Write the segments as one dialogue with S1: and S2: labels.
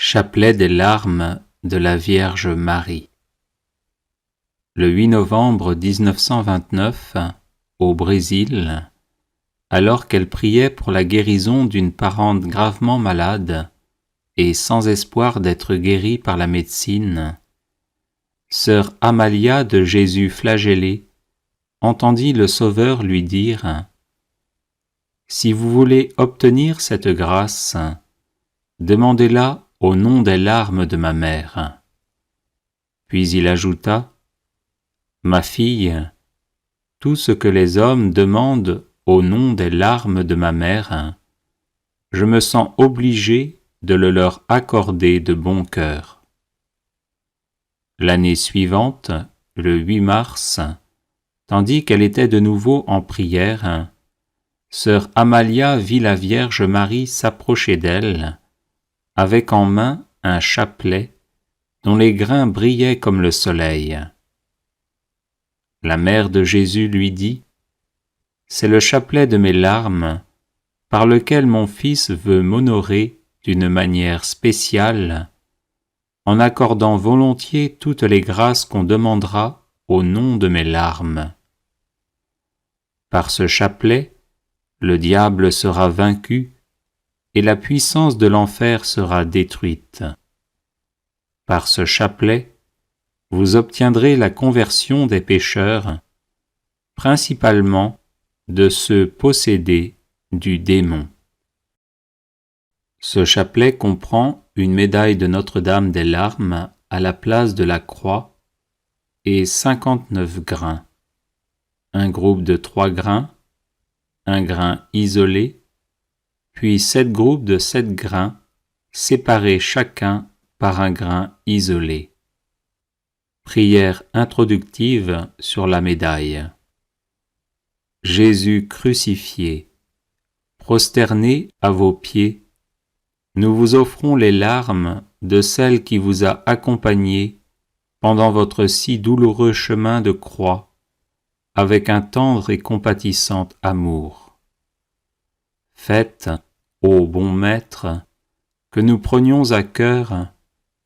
S1: Chapelet des larmes de la Vierge Marie. Le 8 novembre 1929, au Brésil, alors qu'elle priait pour la guérison d'une parente gravement malade et sans espoir d'être guérie par la médecine, sœur Amalia de Jésus flagellé entendit le Sauveur lui dire : « Si vous voulez obtenir cette grâce, demandez-la au nom des larmes de ma mère. » Puis il ajouta : « Ma fille, tout ce que les hommes demandent au nom des larmes de ma mère, je me sens obligé de le leur accorder de bon cœur. » L'année suivante, le 8 mars, tandis qu'elle était de nouveau en prière, sœur Amalia vit la Vierge Marie s'approcher d'elle, avec en main un chapelet dont les grains brillaient comme le soleil. La mère de Jésus lui dit : « C'est le chapelet de mes larmes, par lequel mon Fils veut m'honorer d'une manière spéciale, en accordant volontiers toutes les grâces qu'on demandera au nom de mes larmes. Par ce chapelet, le diable sera vaincu, et la puissance de l'enfer sera détruite. Par ce chapelet, vous obtiendrez la conversion des pécheurs, principalement de ceux possédés du démon. » Ce chapelet comprend une médaille de Notre-Dame des larmes à la place de la croix et 59 grains, un groupe de 3 grains, un grain isolé, puis 7 groupes de 7 grains, séparés chacun par un grain isolé. Prière introductive sur la médaille. Jésus crucifié, prosterné à vos pieds, nous vous offrons les larmes de celle qui vous a accompagné pendant votre si douloureux chemin de croix, avec un tendre et compatissant amour. Faites, ô bon Maître, que nous prenions à cœur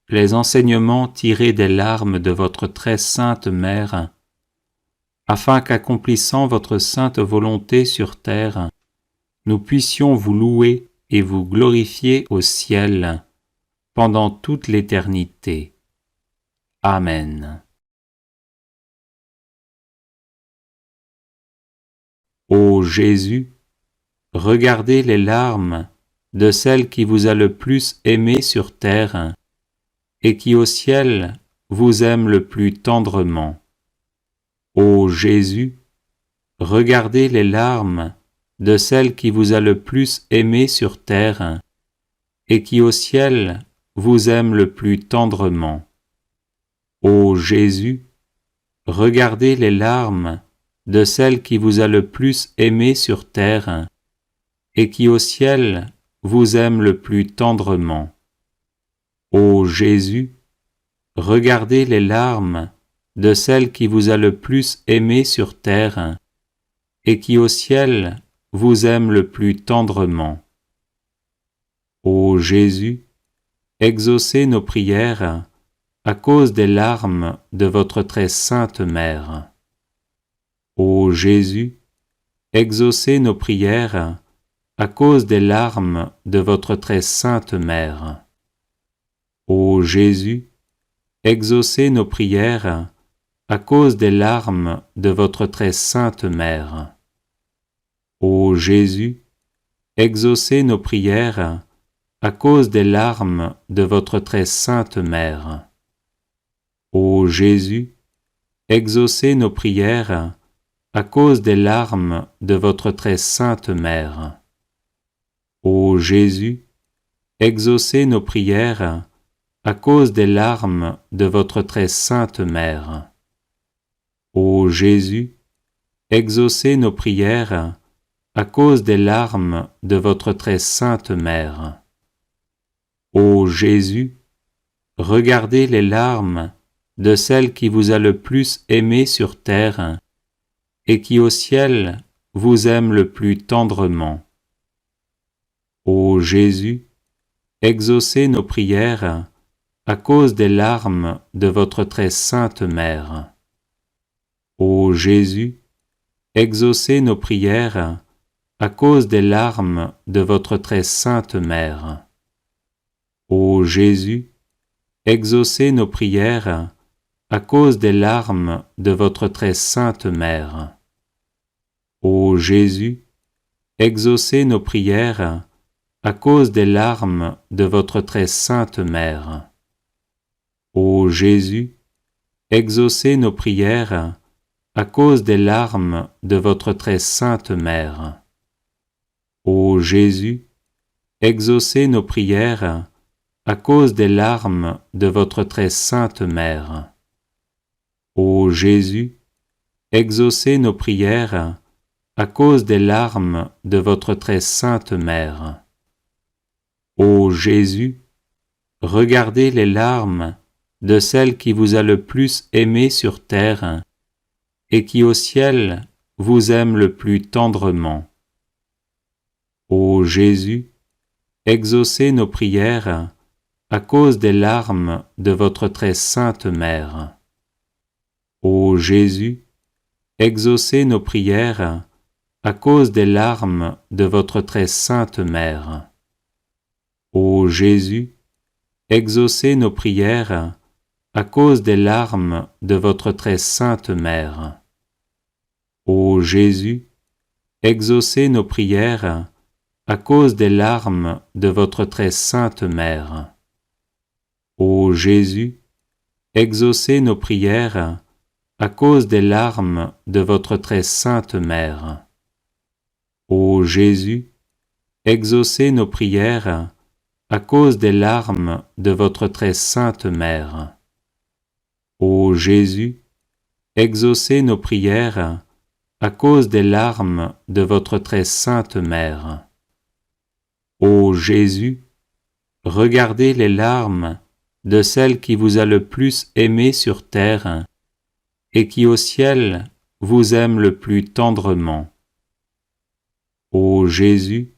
S1: les enseignements tirés des larmes de votre très sainte Mère, afin qu'accomplissant votre sainte volonté sur terre, nous puissions vous louer et vous glorifier au ciel pendant toute l'éternité. Amen. Ô Jésus, regardez les larmes de celle qui vous a le plus aimé sur terre et qui au ciel vous aime le plus tendrement. Ô Jésus, regardez les larmes de celle qui vous a le plus aimé sur terre et qui au ciel vous aime le plus tendrement. Ô Jésus, regardez les larmes de celle qui vous a le plus aimé sur terre et qui au ciel vous aime le plus tendrement. Ô Jésus, regardez les larmes de celle qui vous a le plus aimé sur terre et qui au ciel vous aime le plus tendrement. Ô Jésus, exaucez nos prières à cause des larmes de votre très sainte Mère. Ô Jésus, exaucez nos prières à cause des larmes de votre très sainte Mère. Ô Jésus, exaucez nos prières à cause des larmes de votre très sainte Mère. Ô Jésus, exaucez nos prières à cause des larmes de votre très sainte Mère. Ô Jésus, exaucez nos prières à cause des larmes de votre très sainte Mère. Ô Jésus, exaucez nos prières à cause des larmes de votre très sainte Mère. Ô Jésus, exaucez nos prières à cause des larmes de votre très sainte Mère. Ô Jésus, regardez les larmes de celle qui vous a le plus aimé sur terre et qui au ciel vous aime le plus tendrement. Ô Jésus, exaucez nos prières à cause des larmes de votre très sainte mère. Ô Jésus, exaucez nos prières à cause des larmes de votre très sainte mère. Ô Jésus, exaucez nos prières à cause des larmes de votre très sainte mère. Ô Jésus, exaucez nos prières à cause des larmes de votre très sainte mère. Ô Jésus, exaucez nos prières à cause des larmes de votre très sainte mère. Ô Jésus, exaucez nos prières à cause des larmes de votre très sainte mère. Ô Jésus, exaucez nos prières à cause des larmes de votre très sainte mère. Ô Jésus, regardez les larmes de celle qui vous a le plus aimé sur terre et qui au ciel vous aime le plus tendrement. Ô Jésus, exaucez nos prières à cause des larmes de votre très sainte mère. Ô Jésus, exaucez nos prières à cause des larmes de votre très sainte mère. Ô Jésus, exaucez nos prières à cause des larmes de votre très sainte mère. Ô Jésus, exaucez nos prières à cause des larmes de votre très sainte mère. Ô Jésus, exaucez nos prières à cause des larmes de votre très sainte mère. Ô Jésus, exaucez nos prières à cause des larmes de votre très sainte mère. Ô Jésus, exaucez nos prières à cause des larmes de votre très sainte mère. Ô Jésus, regardez les larmes de celle qui vous a le plus aimé sur terre et qui au ciel vous aime le plus tendrement. Ô Jésus,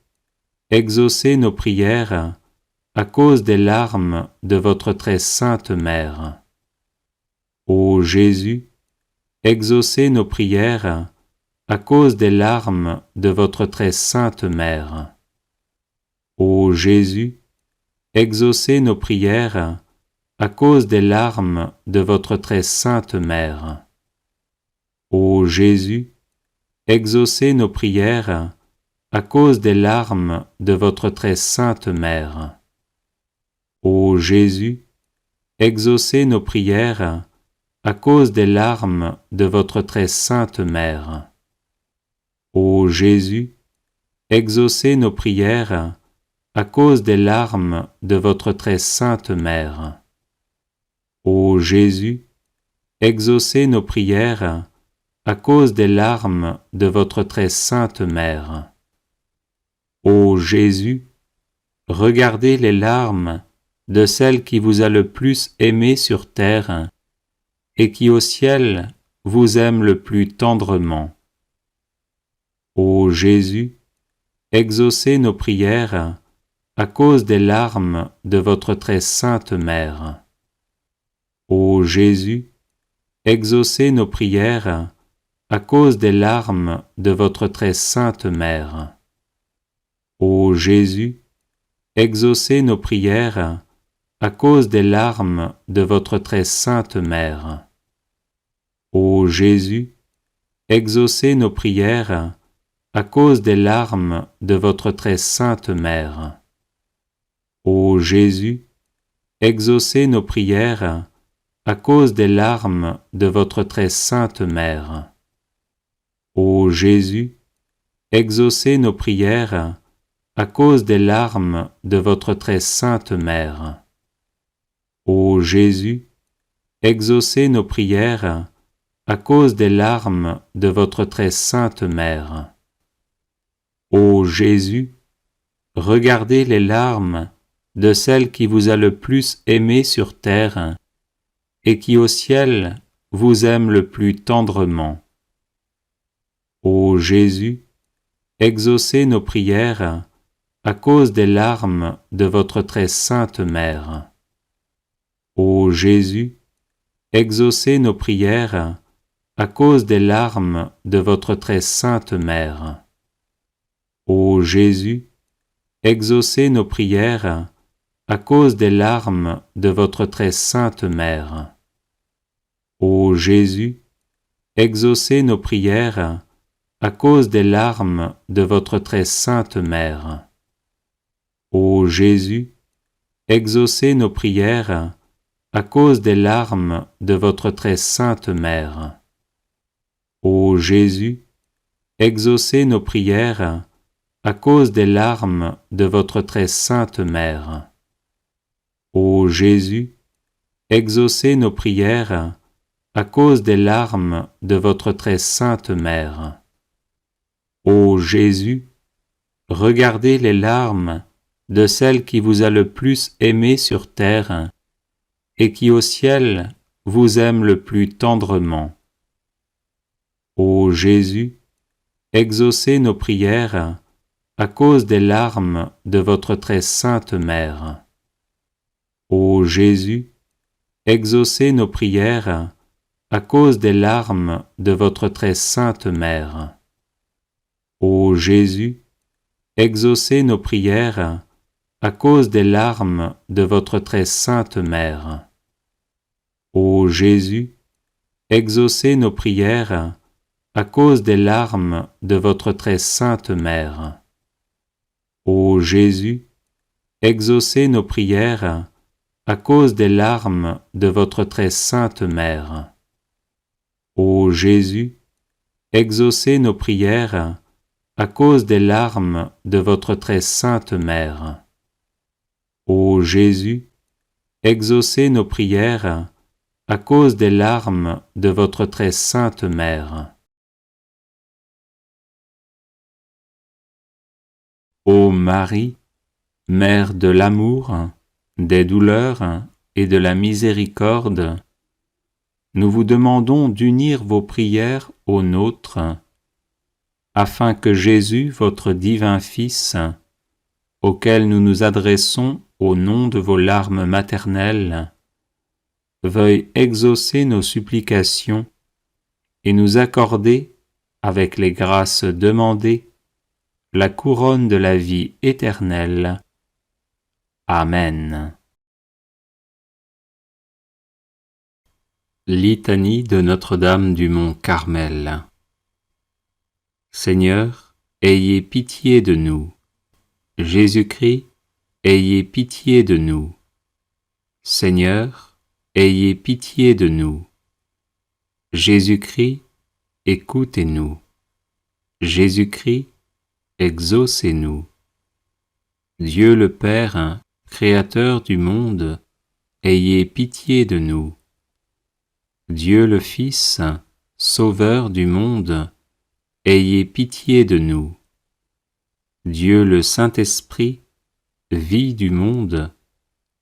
S1: exaucez nos prières à cause des larmes de votre très sainte mère. Ô Jésus, exaucez nos prières à cause des larmes de votre très sainte mère. Ô Jésus, exaucez nos prières à cause des larmes de votre très sainte mère. Ô Jésus, exaucez nos prières à cause des larmes de votre très sainte mère. Ô Jésus, exaucez nos prières à cause des larmes de votre très sainte mère. Ô Jésus, exaucez nos prières à cause des larmes de votre très sainte mère. Ô Jésus, exaucez nos prières à cause des larmes de votre très sainte mère. Ô Jésus, regardez les larmes de celle qui vous a le plus aimé sur terre et qui au ciel vous aime le plus tendrement. Ô Jésus, exaucez nos prières à cause des larmes de votre très sainte mère. Ô Jésus, exaucez nos prières à cause des larmes de votre très sainte mère. Ô Jésus, exaucez nos prières à cause des larmes de votre très sainte mère. Ô Jésus, exaucez nos prières à cause des larmes de votre très sainte mère. Ô Jésus, exaucez nos prières à cause des larmes de votre très sainte mère. Ô Jésus, exaucez nos prières à cause des larmes de votre très sainte mère. Ô Jésus, exaucez nos prières à cause des larmes de votre très sainte mère. Ô Jésus, regardez les larmes de celle qui vous a le plus aimé sur terre et qui au ciel vous aime le plus tendrement. Ô Jésus, exaucez nos prières à cause des larmes de votre très sainte mère. Ô Jésus, exaucez nos prières à cause des larmes de votre très sainte mère. Ô Jésus, exaucez nos prières à cause des larmes de votre très sainte mère. Ô Jésus, exaucez nos prières à cause des larmes de votre très sainte mère. Ô Jésus, exaucez nos prières à cause des larmes de votre très sainte mère. Ô Jésus, exaucez nos prières à cause des larmes de votre très sainte mère. Ô Jésus, exaucez nos prières à cause des larmes de votre très sainte mère. Ô Jésus, regardez les larmes de celle qui vous a le plus aimé sur terre et qui au ciel vous aime le plus tendrement. Ô Jésus, exaucez nos prières à cause des larmes de votre très sainte mère. Ô Jésus, exaucez nos prières à cause des larmes de votre très sainte mère. Ô Jésus, exaucez nos prières à cause des larmes de votre très sainte mère. Ô Jésus, exaucez nos prières à cause des larmes de votre très sainte mère. Ô Jésus, exaucez nos prières à cause des larmes de votre très sainte mère. Ô Jésus, exaucez nos prières à cause des larmes de votre très sainte mère. Ô Jésus, exaucez nos prières à cause des larmes de votre très sainte mère. Ô Marie, Mère de l'amour, des douleurs et de la miséricorde, nous vous demandons d'unir vos prières aux nôtres, afin que Jésus, votre divin Fils, auquel nous nous adressons au nom de vos larmes maternelles, veuille exaucer nos supplications et nous accorder, avec les grâces demandées, la couronne de la vie éternelle. Amen. Litanie de Notre-Dame du Mont Carmel. Seigneur, ayez pitié de nous. Jésus-Christ, ayez pitié de nous. Seigneur, ayez pitié de nous. Jésus-Christ, écoutez-nous. Jésus-Christ, exaucez-nous. Dieu le Père, Créateur du monde, ayez pitié de nous. Dieu le Fils, Sauveur du monde, ayez pitié de nous. Dieu le Saint-Esprit, vie du monde,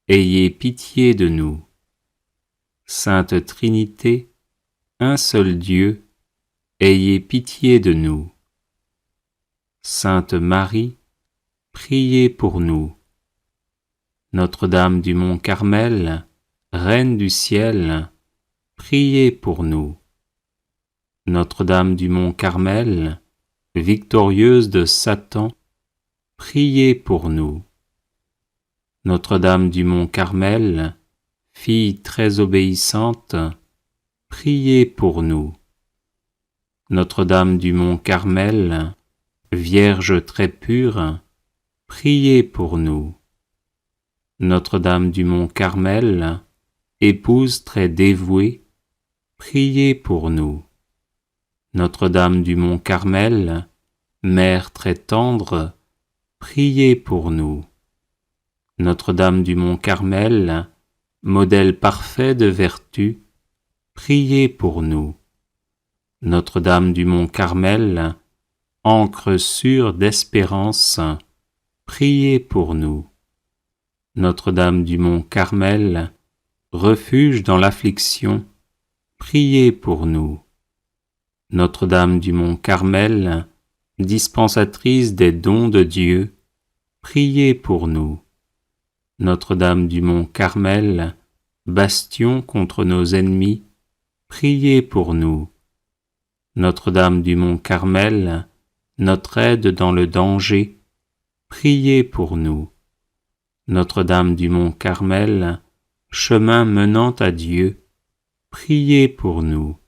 S1: ayez pitié de nous. Sainte Trinité, un seul Dieu, ayez pitié de nous. Sainte Marie, priez pour nous. Notre-Dame du Mont Carmel, Reine du ciel, priez pour nous. Notre-Dame du Mont Carmel, victorieuse de Satan, priez pour nous. Notre-Dame du Mont Carmel, fille très obéissante, priez pour nous. Notre-Dame du Mont Carmel, Vierge très pure, priez pour nous. Notre-Dame du Mont Carmel, épouse très dévouée, priez pour nous. Notre-Dame du Mont Carmel, Mère très tendre, priez pour nous. Notre-Dame du Mont Carmel, modèle parfait de vertu, priez pour nous. Notre-Dame du Mont Carmel, ancre sûre d'espérance, priez pour nous. Notre-Dame du Mont Carmel, refuge dans l'affliction, priez pour nous. Notre-Dame du Mont Carmel, dispensatrice des dons de Dieu, priez pour nous. Notre-Dame du mont Carmel, bastion contre nos ennemis, priez pour nous. Notre-Dame du mont Carmel, notre aide dans le danger, priez pour nous. Notre-Dame du mont Carmel, chemin menant à Dieu, priez pour nous.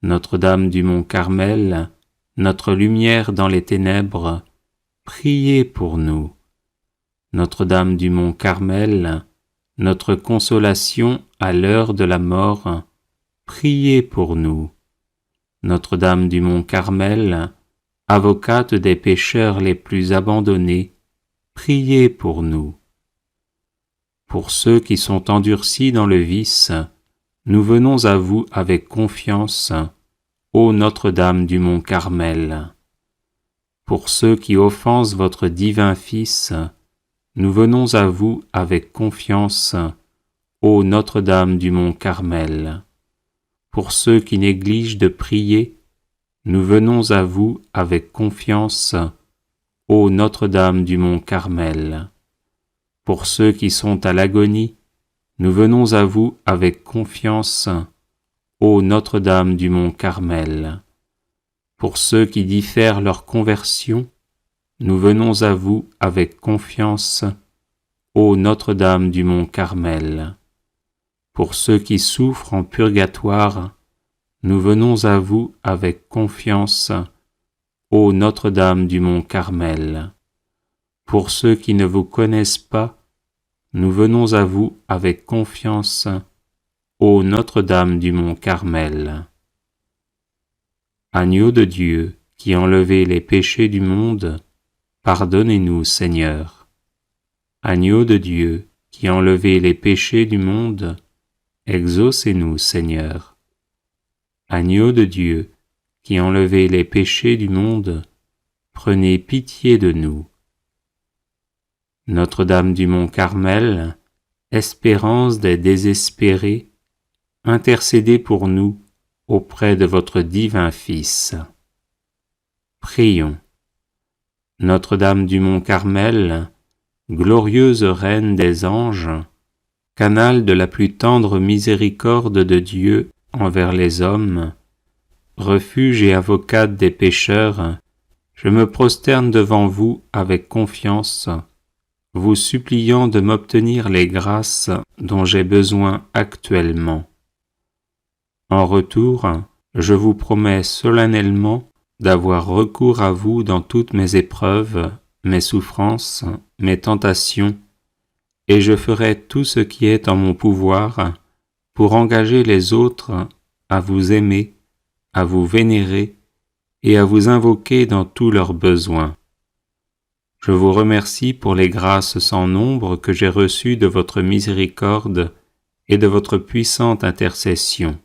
S1: Notre-Dame du mont Carmel, notre lumière dans les ténèbres, priez pour nous. Notre-Dame du mont Carmel, notre consolation à l'heure de la mort, priez pour nous. Notre-Dame du mont Carmel, avocate des pécheurs les plus abandonnés, priez pour nous. Pour ceux qui sont endurcis dans le vice, nous venons à vous avec confiance, ô Notre-Dame du mont Carmel. Pour ceux qui offensent votre divin Fils, nous venons à vous avec confiance, ô Notre-Dame du mont Carmel. Pour ceux qui négligent de prier, nous venons à vous avec confiance, ô Notre-Dame du mont Carmel. Pour ceux qui sont à l'agonie, nous venons à vous avec confiance, ô Notre-Dame du mont Carmel. Pour ceux qui diffèrent leur conversion, nous venons à vous avec confiance, ô Notre-Dame du mont Carmel. Pour ceux qui souffrent en purgatoire, nous venons à vous avec confiance, ô Notre-Dame du mont Carmel. Pour ceux qui ne vous connaissent pas, nous venons à vous avec confiance, ô Notre-Dame du mont Carmel. Agneau de Dieu, qui enlevez les péchés du monde, pardonnez-nous, Seigneur. Agneau de Dieu, qui enlevez les péchés du monde, exaucez-nous, Seigneur. Agneau de Dieu, qui enlevez les péchés du monde, prenez pitié de nous. Notre-Dame du mont Carmel, espérance des désespérés, intercédez pour nous auprès de votre divin Fils. Prions. Notre-Dame du mont Carmel, glorieuse Reine des anges, canal de la plus tendre miséricorde de Dieu envers les hommes, refuge et avocate des pécheurs, je me prosterne devant vous avec confiance, vous suppliant de m'obtenir les grâces dont j'ai besoin actuellement. En retour, je vous promets solennellement d'avoir recours à vous dans toutes mes épreuves, mes souffrances, mes tentations, et je ferai tout ce qui est en mon pouvoir pour engager les autres à vous aimer, à vous vénérer et à vous invoquer dans tous leurs besoins. Je vous remercie pour les grâces sans nombre que j'ai reçues de votre miséricorde et de votre puissante intercession.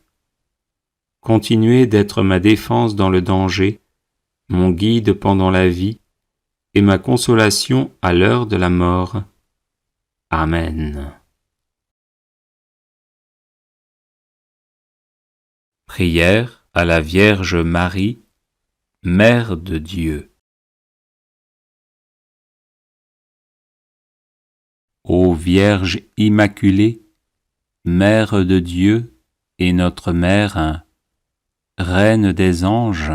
S1: Continuez d'être ma défense dans le danger, mon guide pendant la vie et ma consolation à l'heure de la mort. Amen. Prière à la Vierge Marie, Mère de Dieu. Ô Vierge Immaculée, Mère de Dieu et notre Mère, Reine des anges,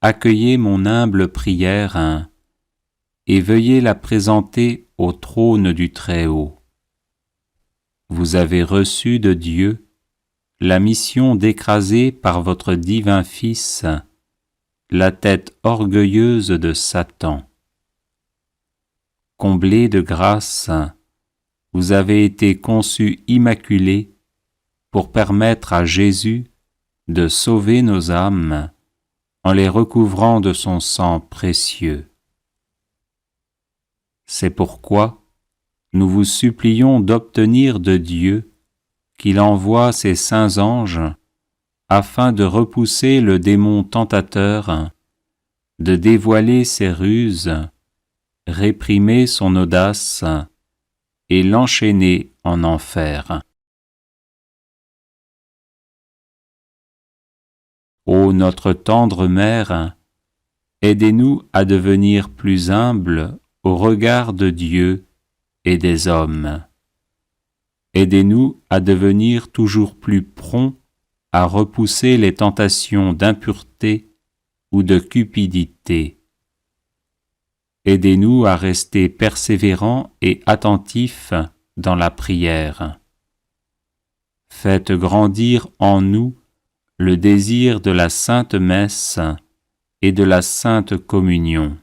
S1: accueillez mon humble prière et veuillez la présenter au trône du Très-Haut. Vous avez reçu de Dieu la mission d'écraser par votre divin Fils la tête orgueilleuse de Satan. Comblé de grâce, vous avez été conçu immaculé pour permettre à Jésus de sauver nos âmes en les recouvrant de son sang précieux. C'est pourquoi nous vous supplions d'obtenir de Dieu qu'il envoie ses saints anges afin de repousser le démon tentateur, de dévoiler ses ruses, réprimer son audace et l'enchaîner en enfer. Ô notre tendre Mère, aidez-nous à devenir plus humbles au regard de Dieu et des hommes. Aidez-nous à devenir toujours plus prompts à repousser les tentations d'impureté ou de cupidité. Aidez-nous à rester persévérants et attentifs dans la prière. Faites grandir en nous le désir de la Sainte Messe et de la Sainte Communion.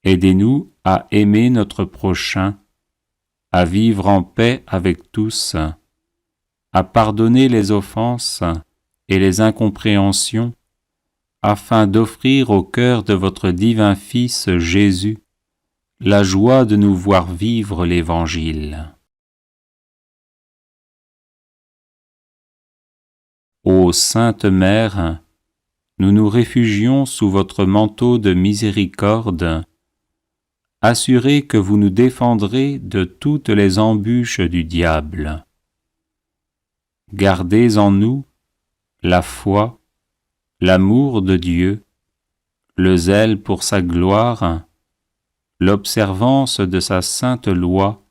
S1: Aidez-nous à aimer notre prochain, à vivre en paix avec tous, à pardonner les offenses et les incompréhensions, afin d'offrir au cœur de votre divin Fils Jésus la joie de nous voir vivre l'Évangile. Ô Sainte Mère, nous nous réfugions sous votre manteau de miséricorde, assurés que vous nous défendrez de toutes les embûches du diable. Gardez en nous la foi, l'amour de Dieu, le zèle pour sa gloire, l'observance de sa sainte loi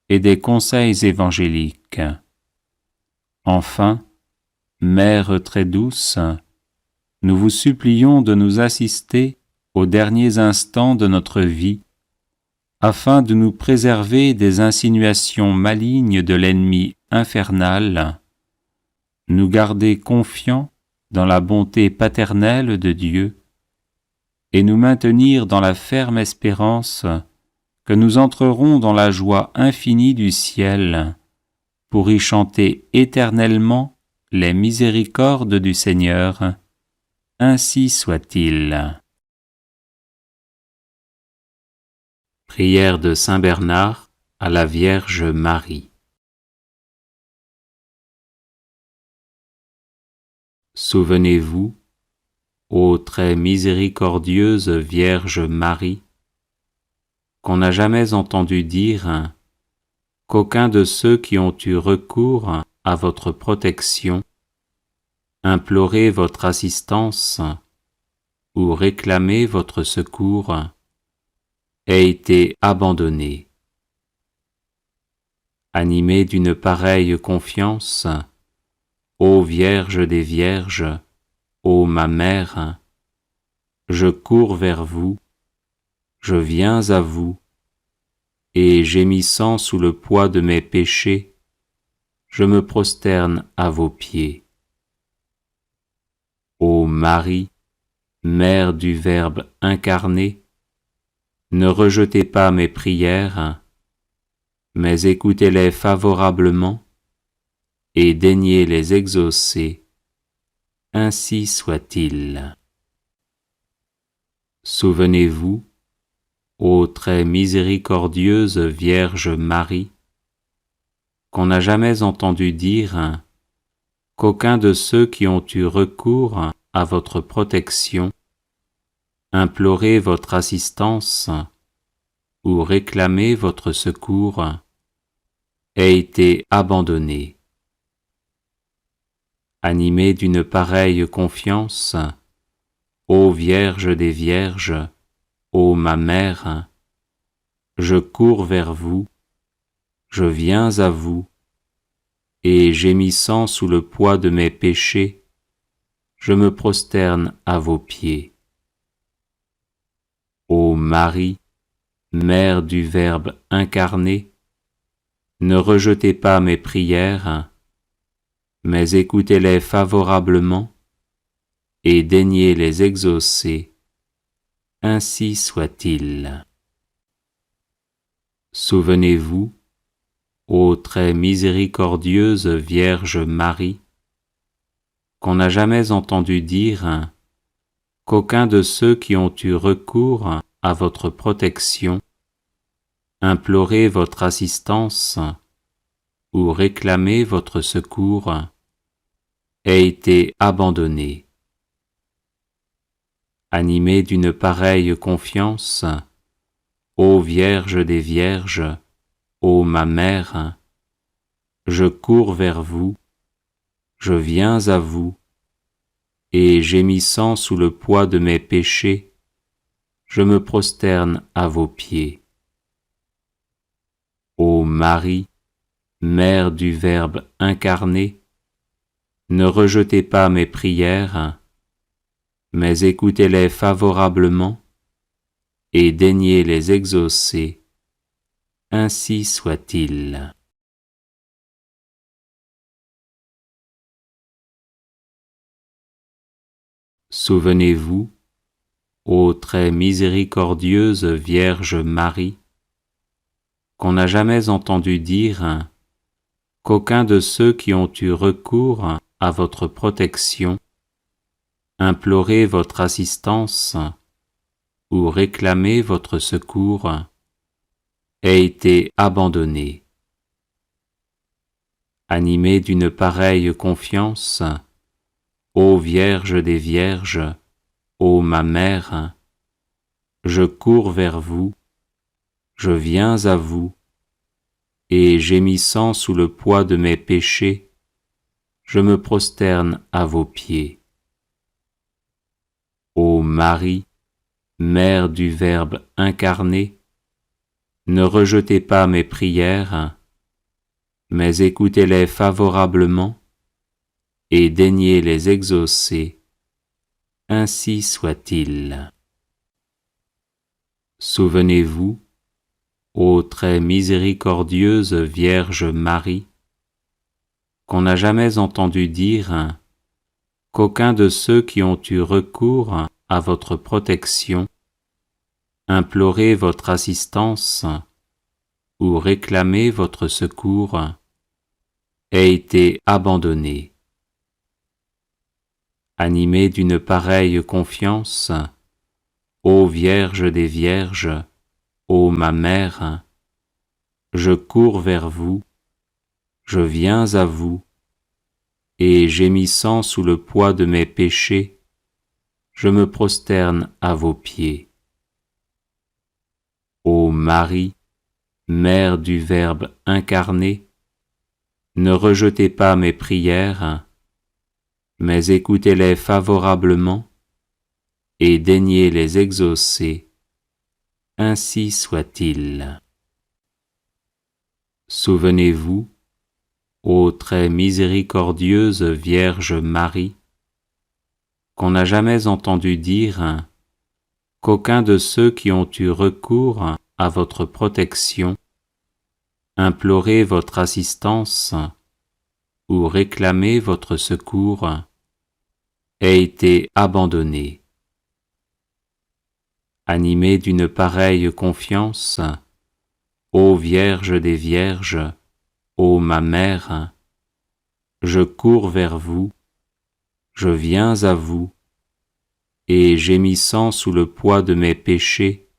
S1: et des conseils évangéliques. Enfin, Mère très douce, nous vous supplions de nous assister aux derniers instants de notre vie, afin de nous préserver des insinuations malignes de l'ennemi infernal, nous garder confiants dans la bonté paternelle de Dieu, et nous maintenir dans la ferme espérance que nous entrerons dans la joie infinie du ciel, pour y chanter éternellement les miséricordes du Seigneur. Ainsi soit-il. Prière de Saint Bernard à la Vierge Marie. Souvenez-vous, ô très miséricordieuse Vierge Marie, qu'on n'a jamais entendu dire qu'aucun de ceux qui ont eu recours à votre protection, imploré votre assistance ou réclamé votre secours, ait été abandonné. Animé d'une pareille confiance, ô Vierge des Vierges, ô ma Mère, je cours vers vous, je viens à vous, et gémissant sous le poids de mes péchés, je me prosterne à vos pieds. Ô Marie, Mère du Verbe incarné, ne rejetez pas mes prières, mais écoutez-les favorablement et daignez les exaucer. Ainsi soit-il. Souvenez-vous, ô très miséricordieuse Vierge Marie, qu'on n'a jamais entendu dire qu'aucun de ceux qui ont eu recours à votre protection, imploré votre assistance ou réclamé votre secours, ait été abandonné. Animé d'une pareille confiance, ô Vierge des Vierges, ô ma Mère, je cours vers vous, je viens à vous, et gémissant sous le poids de mes péchés, je me prosterne à vos pieds. Ô Marie, Mère du Verbe incarné, ne rejetez pas mes prières, mais écoutez-les favorablement et daignez les exaucer. Ainsi soit-il. Souvenez-vous, ô très miséricordieuse Vierge Marie, qu'on n'a jamais entendu dire qu'aucun de ceux qui ont eu recours à votre protection, imploré votre assistance ou réclamé votre secours, ait été abandonné. Animé d'une pareille confiance, ô Vierge des Vierges, ô ma Mère, je cours vers vous, je viens à vous, et gémissant sous le poids de mes péchés, je me prosterne à vos pieds. Ô Marie, Mère du Verbe incarné, ne rejetez pas mes prières, mais écoutez-les favorablement et daignez les exaucer. Ainsi soit-il. Souvenez-vous, ô très miséricordieuse Vierge Marie, qu'on n'a jamais entendu dire qu'aucun de ceux qui ont eu recours à votre protection, imploré votre assistance ou réclamé votre secours, ait été abandonné. Animé d'une pareille confiance, ô Vierge des Vierges, ô ma Mère, je cours vers vous, je viens à vous, et gémissant sous le poids de mes péchés, je me prosterne à vos pieds. Ô Marie, Mère du Verbe incarné, ne rejetez pas mes prières, mais écoutez-les favorablement et daignez les exaucer. Ainsi soit-il. Souvenez-vous, ô très miséricordieuse Vierge Marie, qu'on n'a jamais entendu dire qu'aucun de ceux qui ont eu recours à votre protection, imploré votre assistance ou réclamé votre secours, ait été abandonné. Animé d'une pareille confiance, ô Vierge des Vierges, ô ma Mère, je cours vers vous, je viens à vous, et gémissant sous le poids de mes péchés, je me prosterne à vos pieds. Ô Marie, Mère du Verbe incarné, ne rejetez pas mes prières, mais écoutez-les favorablement et daignez les exaucer. Ainsi soit-il. Souvenez-vous, ô très miséricordieuse Vierge Marie, qu'on n'a jamais entendu dire qu'aucun de ceux qui ont eu recours à votre protection, imploré votre assistance ou réclamé votre secours, ait été abandonné. Animé d'une pareille confiance, ô Vierge des Vierges, ô ma Mère, je cours vers vous, je viens à vous, et gémissant sous le poids de mes péchés,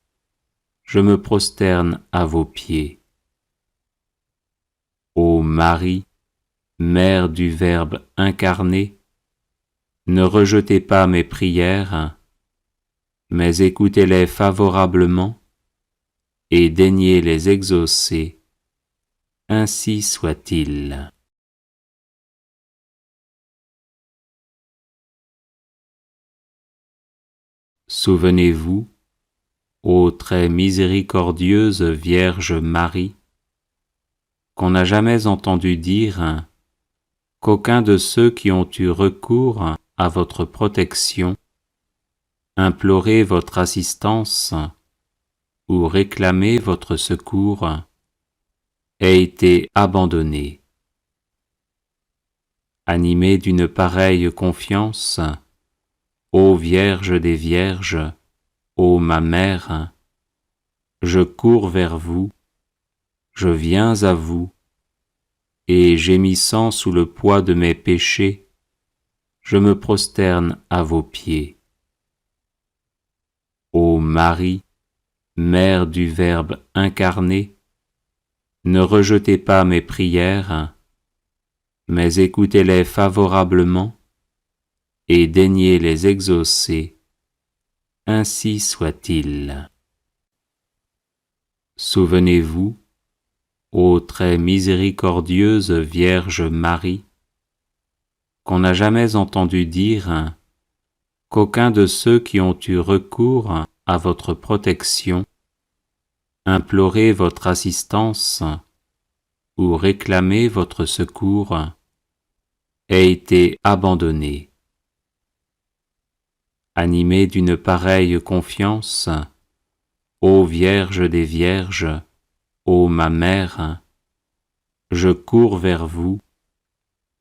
S1: je me prosterne à vos pieds. Ô Marie, Mère du Verbe incarné, ne rejetez pas mes prières, mais écoutez-les favorablement et daignez les exaucer. Ainsi soit-il. Souvenez-vous, ô très miséricordieuse Vierge Marie, qu'on n'a jamais entendu dire qu'aucun de ceux qui ont eu recours à votre protection, imploré votre assistance ou réclamé votre secours, ait été abandonné. Animé d'une pareille confiance, ô Vierge des Vierges, ô ma Mère, je cours vers vous, je viens à vous, et gémissant sous le poids de mes péchés, je me prosterne à vos pieds. Ô Marie, Mère du Verbe incarné, ne rejetez pas mes prières, mais écoutez-les favorablement et daignez les exaucer. Ainsi soit-il. Souvenez-vous, ô très miséricordieuse Vierge Marie, qu'on n'a jamais entendu dire qu'aucun de ceux qui ont eu recours à votre protection, implorer votre assistance ou réclamer votre secours ait été abandonné. Animé d'une pareille confiance, ô Vierge des Vierges, ô ma Mère, je cours vers vous,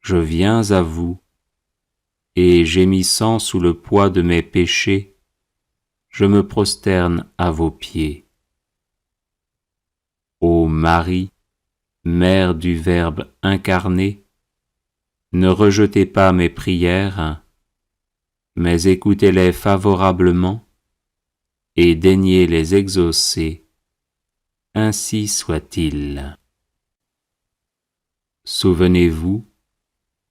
S1: je viens à vous, et gémissant sous le poids de mes péchés, je me prosterne à vos pieds. Ô Marie, Mère du Verbe incarné, ne rejetez pas mes prières, mais écoutez-les favorablement et daignez les exaucer. Ainsi soit-il. Souvenez-vous,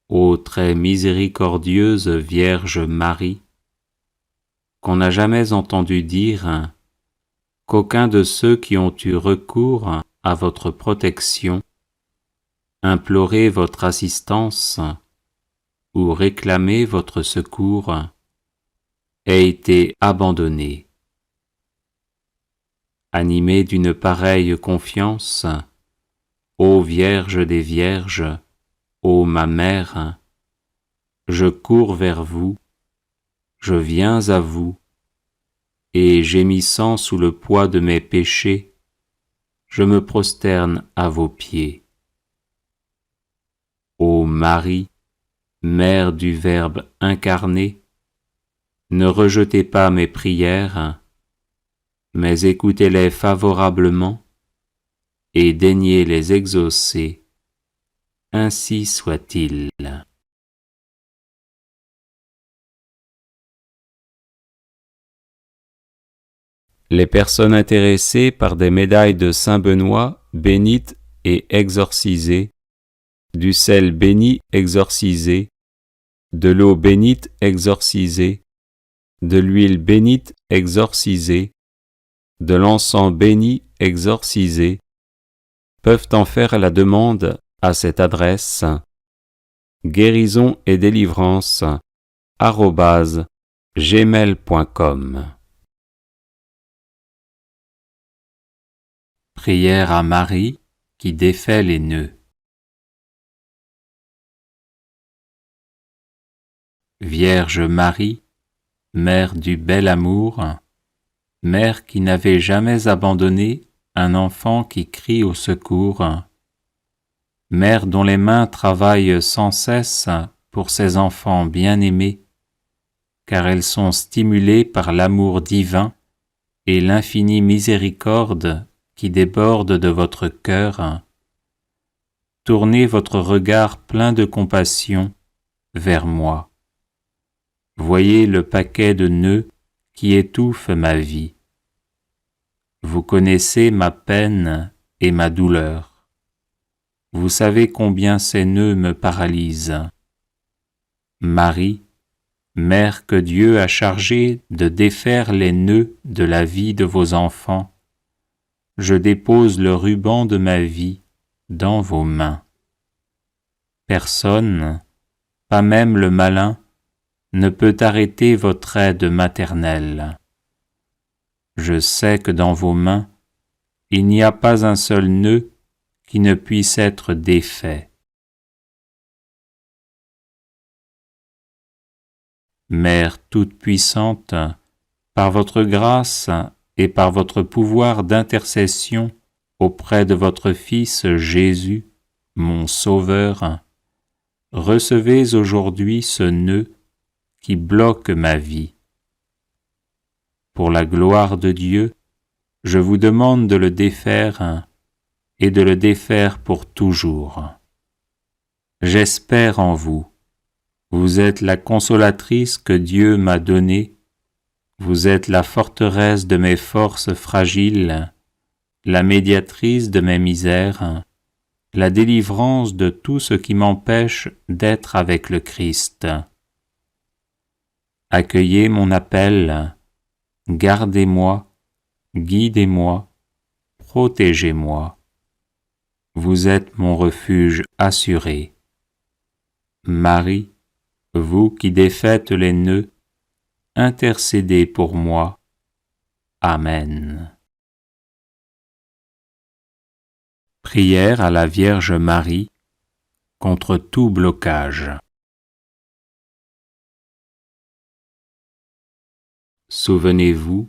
S1: ô très miséricordieuse Vierge Marie, qu'on n'a jamais entendu dire qu'aucun de ceux qui ont eu recours à votre protection, imploré votre assistance ou réclamé votre secours ait été abandonné. Animé d'une pareille confiance, ô Vierge des Vierges, ô ma Mère, je cours vers vous, je viens à vous, et gémissant sous le poids de mes péchés, je me prosterne à vos pieds. Ô Marie, Mère du Verbe incarné, ne rejetez pas mes prières, mais écoutez-les favorablement et daignez les exaucer. Ainsi soit-il. Les personnes intéressées par des médailles de Saint Benoît bénites et exorcisées, du sel béni exorcisé, de l'eau bénite exorcisée, de l'huile bénite exorcisée, de l'encens béni exorcisé, peuvent en faire la demande à cette adresse guérison et délivrance @gmail.com. Prière à Marie qui défait les nœuds. Vierge Marie, Mère du bel amour, Mère qui n'avait jamais abandonné un enfant qui crie au secours, Mère dont les mains travaillent sans cesse pour ses enfants bien-aimés, car elles sont stimulées par l'amour divin et l'infinie miséricorde qui déborde de votre cœur. Tournez votre regard plein de compassion vers moi. Voyez le paquet de nœuds qui étouffe ma vie. Vous connaissez ma peine et ma douleur. Vous savez combien ces nœuds me paralysent. Marie, Mère que Dieu a chargée de défaire les nœuds de la vie de vos enfants, je dépose le ruban de ma vie dans vos mains. Personne, pas même le malin, ne peut arrêter votre aide maternelle. Je sais que dans vos mains, il n'y a pas un seul nœud qui ne puisse être défait. Mère toute-puissante, par votre grâce et par votre pouvoir d'intercession auprès de votre Fils Jésus, mon Sauveur, recevez aujourd'hui ce nœud qui bloque ma vie. Pour la gloire de Dieu, je vous demande de le défaire et de le défaire pour toujours. J'espère en vous. Vous êtes la consolatrice que Dieu m'a donnée. Vous êtes la forteresse de mes forces fragiles, la médiatrice de mes misères, la délivrance de tout ce qui m'empêche d'être avec le Christ. Accueillez mon appel, gardez-moi, guidez-moi, protégez-moi. Vous êtes mon refuge assuré. Marie, vous qui défaites les nœuds, intercédez pour moi. Amen. Prière à la Vierge Marie contre tout blocage. Souvenez-vous,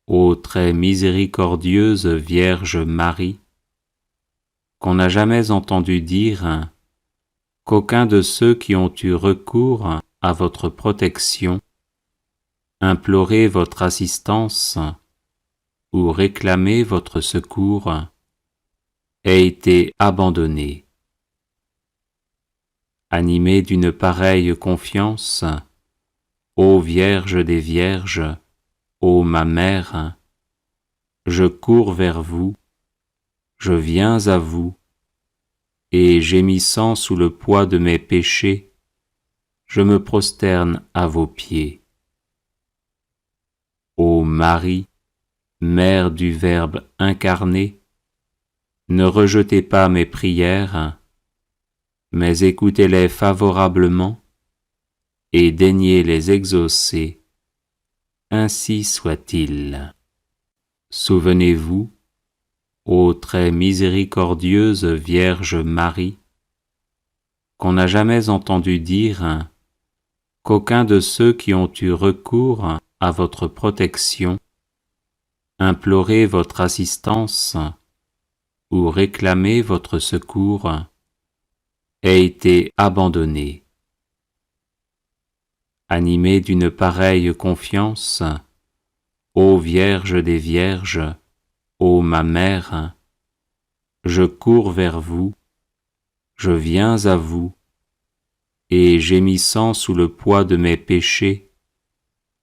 S1: ô très miséricordieuse Vierge Marie, qu'on n'a jamais entendu dire qu'aucun de ceux qui ont eu recours à votre protection, imploré votre assistance ou réclamé votre secours, ait été abandonné. Animé d'une pareille confiance, ô Vierge des Vierges, ô ma Mère, je cours vers vous, je viens à vous, et gémissant sous le poids de mes péchés, je me prosterne à vos pieds. Ô Marie, Mère du Verbe incarné, ne rejetez pas mes prières, mais écoutez-les favorablement et daignez les exaucer. Ainsi soit-il. Souvenez-vous, ô très miséricordieuse Vierge Marie, qu'on n'a jamais entendu dire qu'aucun de ceux qui ont eu recours à votre protection, imploré votre assistance ou réclamé votre secours, ait été abandonné. Animé d'une pareille confiance, ô Vierge des Vierges, ô ma Mère, je cours vers vous, je viens à vous, et gémissant sous le poids de mes péchés,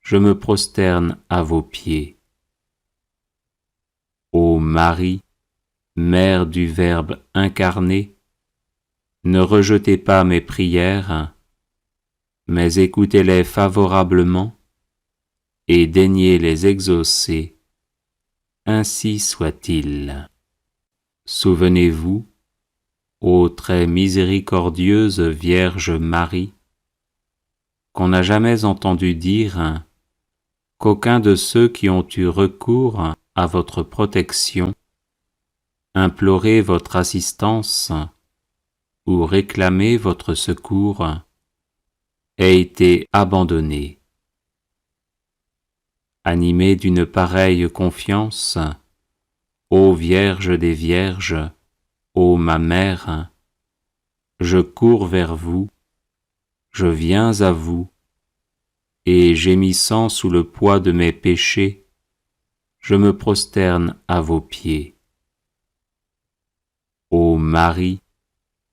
S1: je me prosterne à vos pieds. Ô Marie, Mère du Verbe incarné, ne rejetez pas mes prières, mais écoutez-les favorablement et daignez les exaucer. Ainsi soit-il. Souvenez-vous, ô très miséricordieuse Vierge Marie, qu'on n'a jamais entendu dire qu'aucun de ceux qui ont eu recours à votre protection, imploré votre assistance ou réclamé votre secours, ait été abandonné. Animé d'une pareille confiance, ô Vierge des Vierges, ô ma Mère, je cours vers vous, je viens à vous, et gémissant sous le poids de mes péchés, je me prosterne à vos pieds. Ô Marie,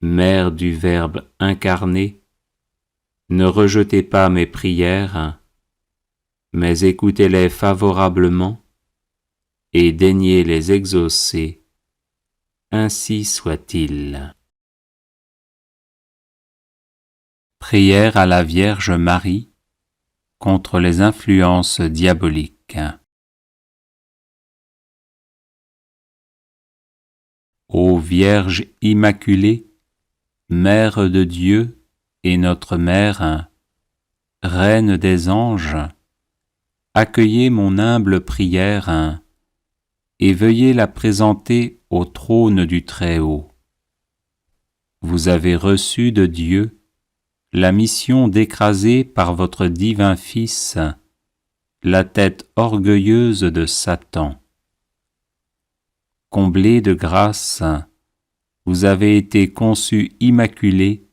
S1: Mère du Verbe incarné, ne rejetez pas mes prières, mais écoutez-les favorablement et daignez les exaucer. Ainsi soit-il. Prière à la Vierge Marie contre les influences diaboliques. Ô Vierge Immaculée, Mère de Dieu et notre Mère, Reine des anges, accueillez mon humble prière et veuillez la présenter au trône du Très-Haut. Vous avez reçu de Dieu la mission d'écraser par votre divin Fils la tête orgueilleuse de Satan. Comblée de grâce, vous avez été conçue immaculée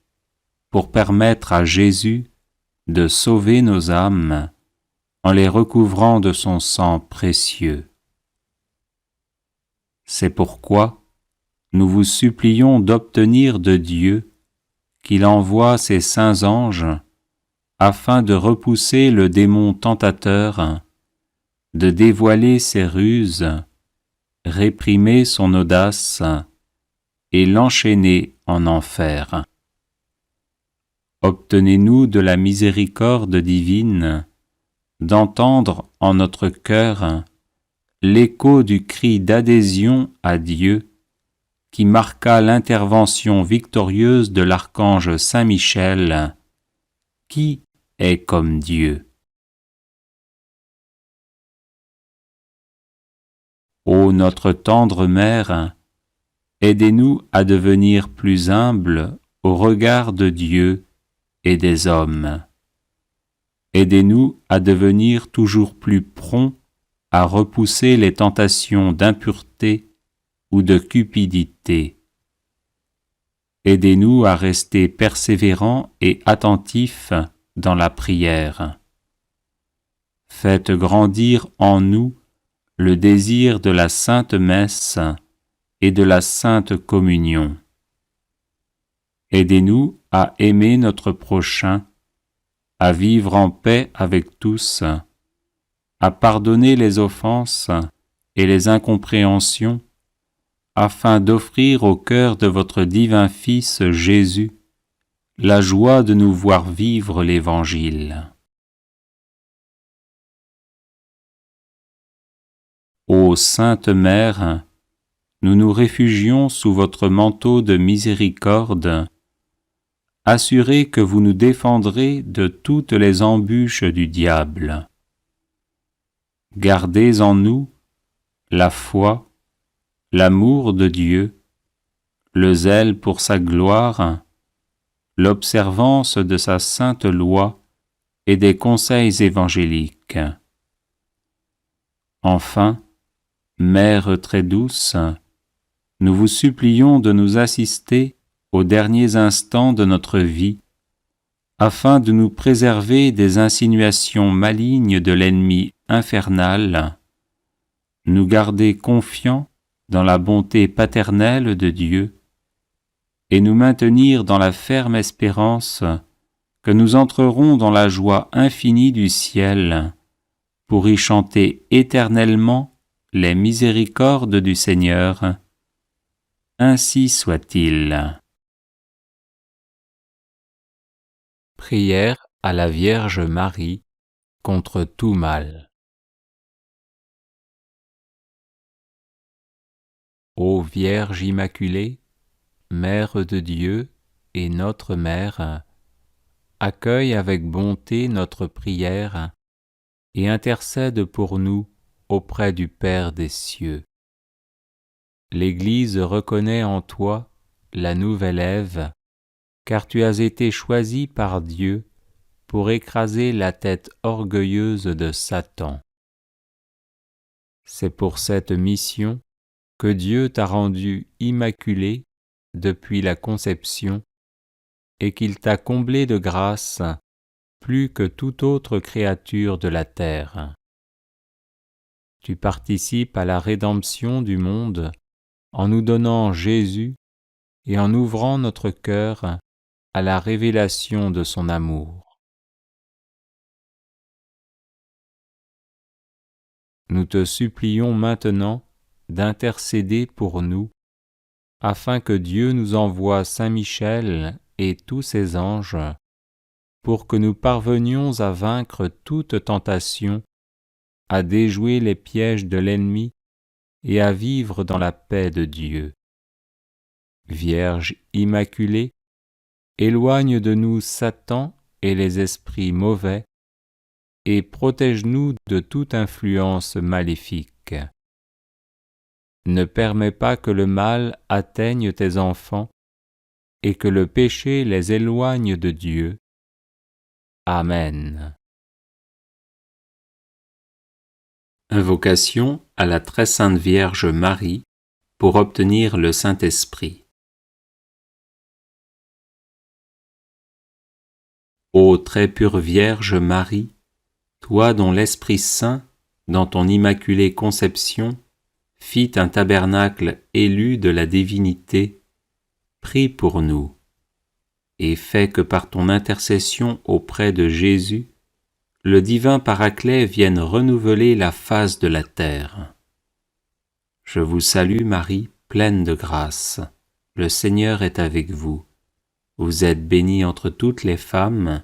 S1: pour permettre à Jésus de sauver nos âmes en les recouvrant de son sang précieux. C'est pourquoi nous vous supplions d'obtenir de Dieu qu'il envoie ses saints anges afin de repousser le démon tentateur, de dévoiler ses ruses, réprimer son audace et l'enchaîner en enfer. Obtenez-nous de la miséricorde divine d'entendre en notre cœur l'écho du cri d'adhésion à Dieu qui marqua l'intervention victorieuse de l'archange Saint Michel, qui est comme Dieu. Ô notre tendre Mère, aidez-nous à devenir plus humbles au regard de Dieu et des hommes. Aidez-nous à devenir toujours plus prompts à repousser les tentations d'impureté ou de cupidité. Aidez-nous à rester persévérants et attentifs dans la prière. Faites grandir en nous le désir de la Sainte Messe et de la Sainte Communion. Aidez-nous à aimer notre prochain, à vivre en paix avec tous, à pardonner les offenses et les incompréhensions, afin d'offrir au cœur de votre divin Fils Jésus la joie de nous voir vivre l'Évangile. Ô Sainte Mère, nous nous réfugions sous votre manteau de miséricorde, assurés que vous nous défendrez de toutes les embûches du diable. Gardez en nous la foi, l'amour de Dieu, le zèle pour sa gloire, l'observance de sa sainte loi et des conseils évangéliques. Enfin, Mère très douce, nous vous supplions de nous assister aux derniers instants de notre vie, afin de nous préserver des insinuations malignes de l'ennemi infernal, nous garder confiants dans la bonté paternelle de Dieu, et nous maintenir dans la ferme espérance que nous entrerons dans la joie infinie du ciel, pour y chanter éternellement les miséricordes du Seigneur. Ainsi soit-il. Prière à la Vierge Marie contre tout mal. Ô Vierge Immaculée, Mère de Dieu et notre Mère, accueille avec bonté notre prière et intercède pour nous auprès du Père des cieux. L'Église reconnaît en toi la nouvelle Ève, car tu as été choisie par Dieu pour écraser la tête orgueilleuse de Satan. C'est pour cette mission que Dieu t'a rendue immaculée depuis la conception et qu'il t'a comblée de grâce plus que toute autre créature de la terre. Tu participes à la rédemption du monde en nous donnant Jésus et en ouvrant notre cœur à la révélation de son amour. Nous te supplions maintenant d'intercéder pour nous, afin que Dieu nous envoie Saint Michel et tous ses anges, pour que nous parvenions à vaincre toute tentation, à déjouer les pièges de l'ennemi et à vivre dans la paix de Dieu. Vierge Immaculée, éloigne de nous Satan et les esprits mauvais, et protège-nous de toute influence maléfique. Ne permets pas que le mal atteigne tes enfants, et que le péché les éloigne de Dieu. Amen. Invocation à la très sainte Vierge Marie pour obtenir le Saint-Esprit. Ô très pure Vierge Marie, toi dont l'Esprit Saint, dans ton immaculée conception, fit un tabernacle élu de la divinité, prie pour nous, et fais que par ton intercession auprès de Jésus, le divin Paraclet vienne renouveler la face de la terre. Je vous salue Marie, pleine de grâce. Le Seigneur est avec vous. Vous êtes bénie entre toutes les femmes,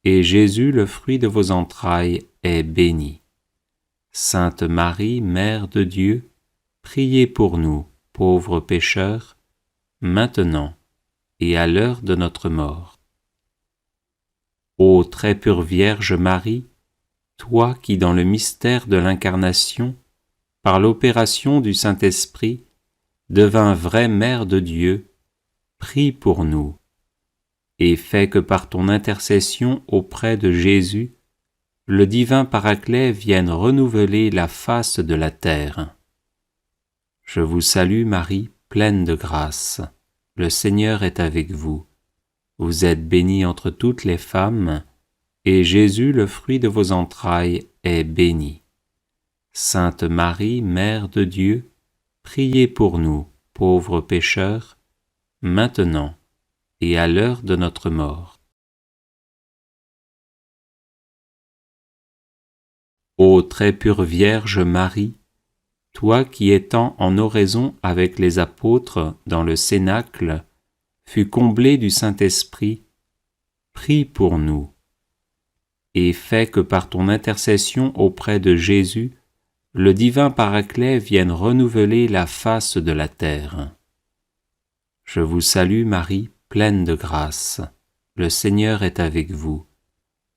S1: et Jésus, le fruit de vos entrailles, est béni. Sainte Marie, Mère de Dieu, priez pour nous, pauvres pécheurs, maintenant et à l'heure de notre mort. Ô très pure Vierge Marie, toi qui dans le mystère de l'Incarnation par l'opération du Saint-Esprit, devint vraie Mère de Dieu, prie pour nous, et fais que par ton intercession auprès de Jésus, le divin Paraclet vienne renouveler la face de la terre. Je vous salue Marie, pleine de grâce. Le Seigneur est avec vous. Vous êtes bénie entre toutes les femmes, et Jésus, le fruit de vos entrailles, est béni. Sainte Marie, Mère de Dieu, priez pour nous, pauvres pécheurs, maintenant et à l'heure de notre mort. Ô très pure Vierge Marie, toi qui étant en oraison avec les apôtres dans le Cénacle, fus comblée du Saint-Esprit, prie pour nous, et fais que par ton intercession auprès de Jésus, le divin Paraclet vienne renouveler la face de la terre. Je vous salue Marie, pleine de grâce. Le Seigneur est avec vous.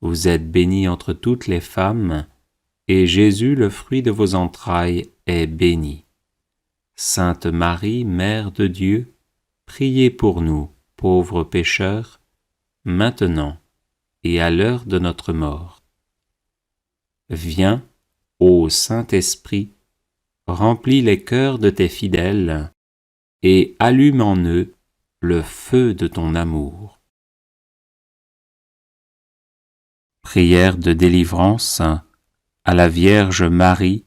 S1: Vous êtes bénie entre toutes les femmes, et Jésus, le fruit de vos entrailles, est béni. Sainte Marie, Mère de Dieu, priez pour nous, pauvres pécheurs, maintenant et à l'heure de notre mort. Viens, ô Saint-Esprit, remplis les cœurs de tes fidèles, et allume en eux le feu de ton amour. Prière de délivrance à la Vierge Marie,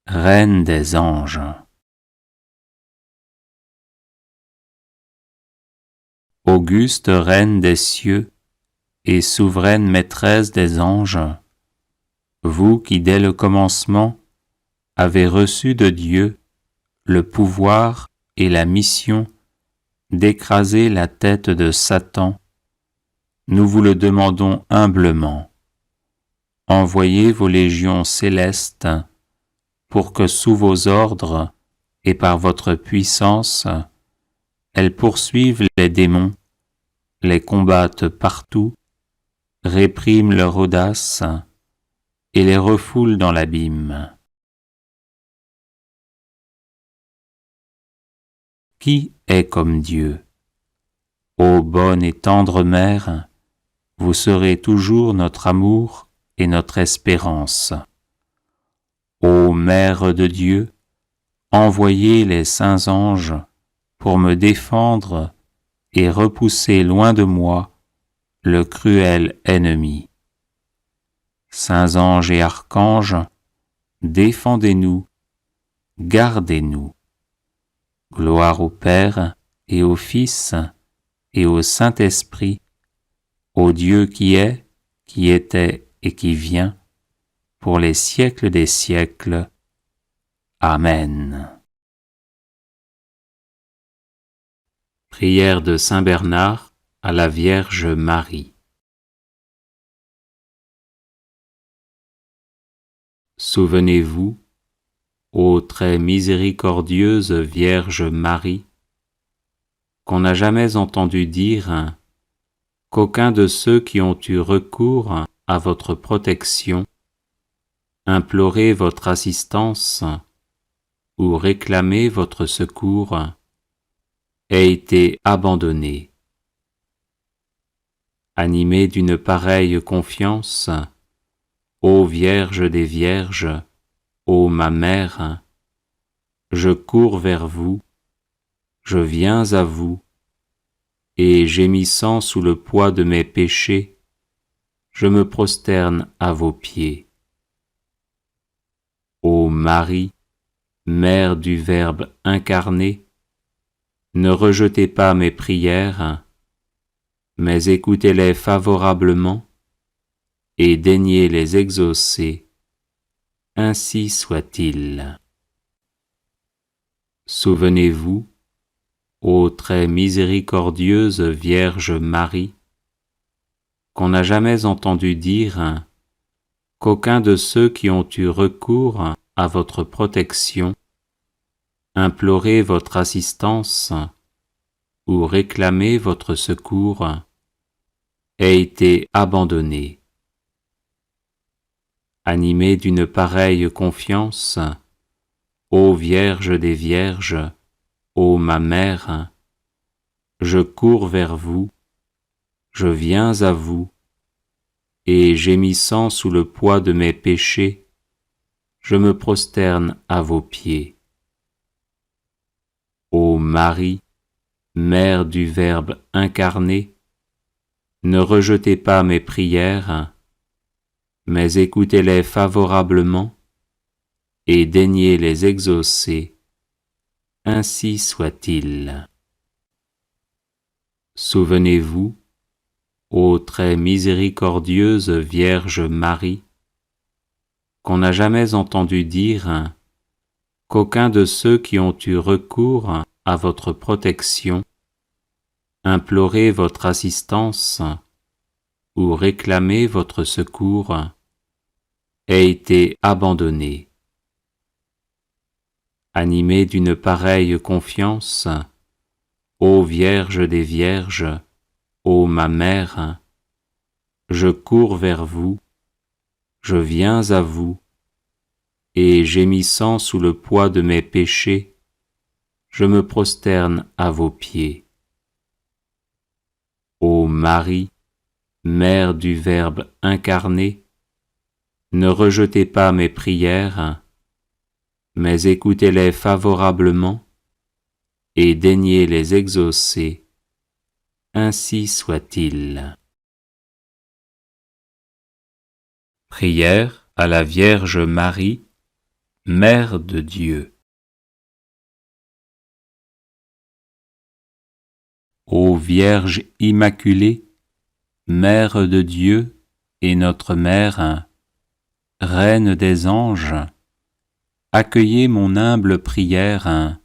S1: Reine des anges. Auguste Reine des cieux et souveraine Maîtresse des anges, vous qui dès le commencement avez reçu de Dieu le pouvoir et la mission d'écraser la tête de Satan, nous vous le demandons humblement. Envoyez vos légions célestes pour que sous vos ordres et par votre puissance, elles poursuivent les démons, les combattent partout, répriment leur audace et les refoulent dans l'abîme. Qui est comme Dieu? Ô bonne et tendre Mère, vous serez toujours notre amour et notre espérance. Ô Mère de Dieu, envoyez les saints anges pour me défendre et repousser loin de moi le cruel ennemi. Saints anges et archanges, défendez-nous, gardez-nous. Gloire au Père et au Fils et au Saint-Esprit, au Dieu qui est, qui était et qui vient, pour les siècles des siècles. Amen. Prière de Saint Bernard à la Vierge Marie. Souvenez-vous, ô très miséricordieuse Vierge Marie, qu'on n'a jamais entendu dire qu'aucun de ceux qui ont eu recours à votre protection, imploré votre assistance ou réclamé votre secours, ait été abandonné. Animé d'une pareille confiance, ô Vierge des Vierges, ô ma Mère, je cours vers vous, je viens à vous, et gémissant sous le poids de mes péchés, je me prosterne à vos pieds. Ô Marie, Mère du Verbe incarné, ne rejetez pas mes prières, mais écoutez-les favorablement et daignez les exaucer. Ainsi soit-il. Souvenez-vous, ô très miséricordieuse Vierge Marie, qu'on n'a jamais entendu dire qu'aucun de ceux qui ont eu recours à votre protection, imploré votre assistance ou réclamé votre secours, ait été abandonné. Animé d'une pareille confiance, Ô Vierge des Vierges, ô ma mère, je cours vers vous, je viens à vous, et gémissant sous le poids de mes péchés, je me prosterne à vos pieds. Ô Marie, Mère du Verbe incarné, ne rejetez pas mes prières, mais écoutez-les favorablement et daignez les exaucer, ainsi soit-il. Souvenez-vous, ô très miséricordieuse Vierge Marie, qu'on n'a jamais entendu dire qu'aucun de ceux qui ont eu recours à votre protection, imploré votre assistance ou réclamé votre secours, ait été abandonné. Animé d'une pareille confiance, ô Vierge des Vierges, ô ma mère, je cours vers vous, je viens à vous, et gémissant sous le poids de mes péchés, je me prosterne à vos pieds. Ô Marie, Mère du Verbe incarné, ne rejetez pas mes prières, mais écoutez-les favorablement et daignez les exaucer, ainsi soit-il. Prière à la Vierge Marie, Mère de Dieu. Ô Vierge Immaculée, Mère de Dieu et notre Mère, Reine des anges, accueillez mon humble prière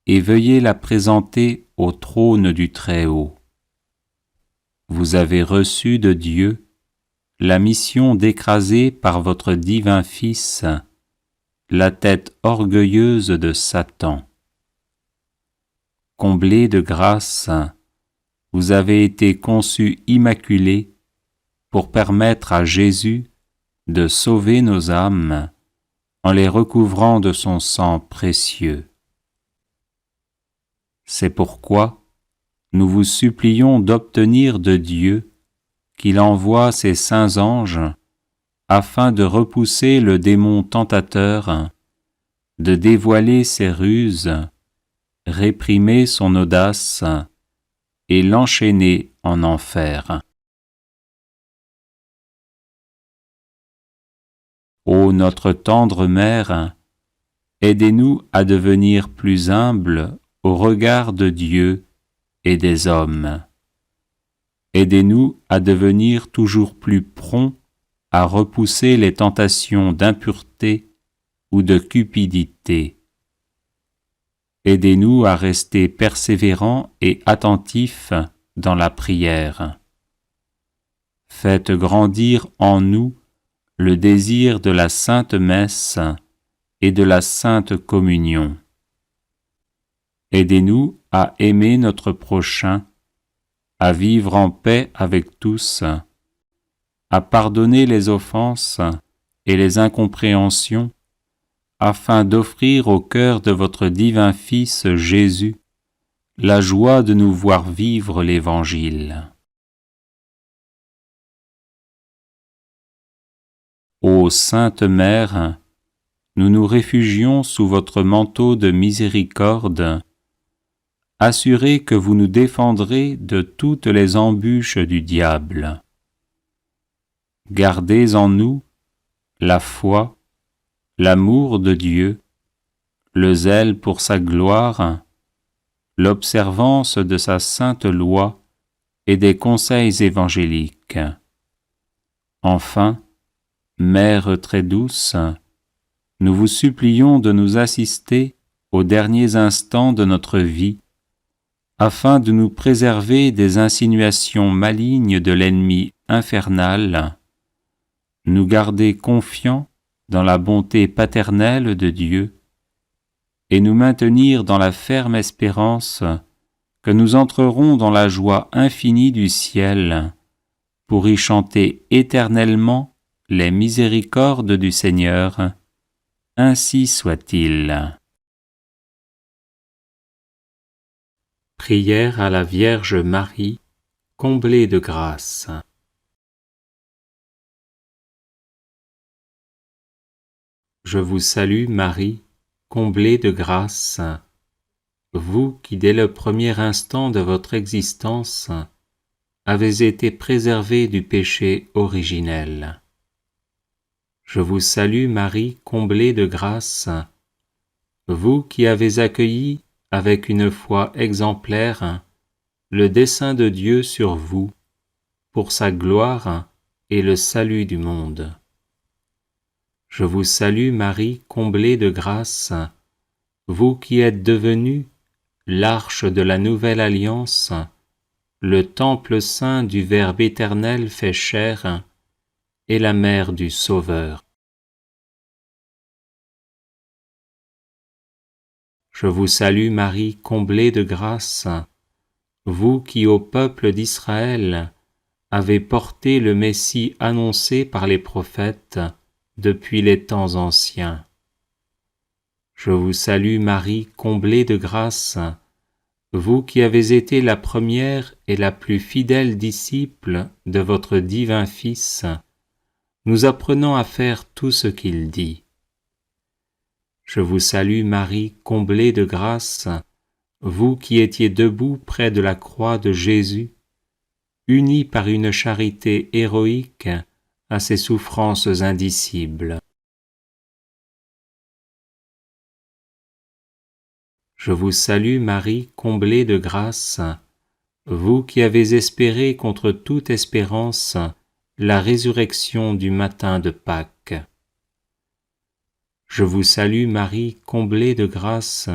S1: et veuillez la présenter au trône du Très-Haut. Vous avez reçu de Dieu la mission d'écraser par votre divin Fils la tête orgueilleuse de Satan. Comblé de grâce, vous avez été conçu immaculé pour permettre à Jésus de sauver nos âmes en les recouvrant de son sang précieux. C'est pourquoi nous vous supplions d'obtenir de Dieu qu'il envoie ses saints anges afin de repousser le démon tentateur, de dévoiler ses ruses, réprimer son audace et l'enchaîner en enfer. Ô notre tendre Mère, aidez-nous à devenir plus humbles au regard de Dieu et des hommes. Aidez-nous à devenir toujours plus prompts à repousser les tentations d'impureté ou de cupidité. Aidez-nous à rester persévérants et attentifs dans la prière. Faites grandir en nous le désir de la Sainte Messe et de la Sainte Communion. Aidez-nous à aimer notre prochain, à vivre en paix avec tous, à pardonner les offenses et les incompréhensions, afin d'offrir au cœur de votre divin Fils Jésus la joie de nous voir vivre l'Évangile. Ô Sainte Mère, nous nous réfugions sous votre manteau de miséricorde, assurés que vous nous défendrez de toutes les embûches du diable. Gardez en nous la foi, l'amour de Dieu, le zèle pour sa gloire, l'observance de sa sainte loi et des conseils évangéliques. Enfin, Mère très douce, nous vous supplions de nous assister aux derniers instants de notre vie, afin de nous préserver des insinuations malignes de l'ennemi infernal, nous garder confiants dans la bonté paternelle de Dieu et nous maintenir dans la ferme espérance que nous entrerons dans la joie infinie du ciel pour y chanter éternellement les miséricordes du Seigneur Ainsi soit-il. Prière à la Vierge Marie, comblée de grâce. Je vous salue Marie, comblée de grâce, vous qui dès le premier instant de votre existence avez été préservée du péché originel. Je vous salue Marie, comblée de grâce, vous qui avez accueilli avec une foi exemplaire le dessein de Dieu sur vous, pour sa gloire et le salut du monde. Je vous salue Marie, comblée de grâce, vous qui êtes devenue l'arche de la nouvelle alliance, le temple saint du Verbe éternel fait chair, et la mère du Sauveur. Je vous salue Marie, comblée de grâce, vous qui au peuple d'Israël avez porté le Messie annoncé par les prophètes depuis les temps anciens. Je vous salue Marie, comblée de grâce, vous qui avez été la première et la plus fidèle disciple de votre divin Fils, nous apprenant à faire tout ce qu'il dit. Je vous salue Marie, comblée de grâce, vous qui étiez debout près de la croix de Jésus, unis par une charité héroïque à ses souffrances indicibles. Je vous salue Marie, comblée de grâce, vous qui avez espéré contre toute espérance la résurrection du matin de Pâques. Je vous salue Marie, comblée de grâce,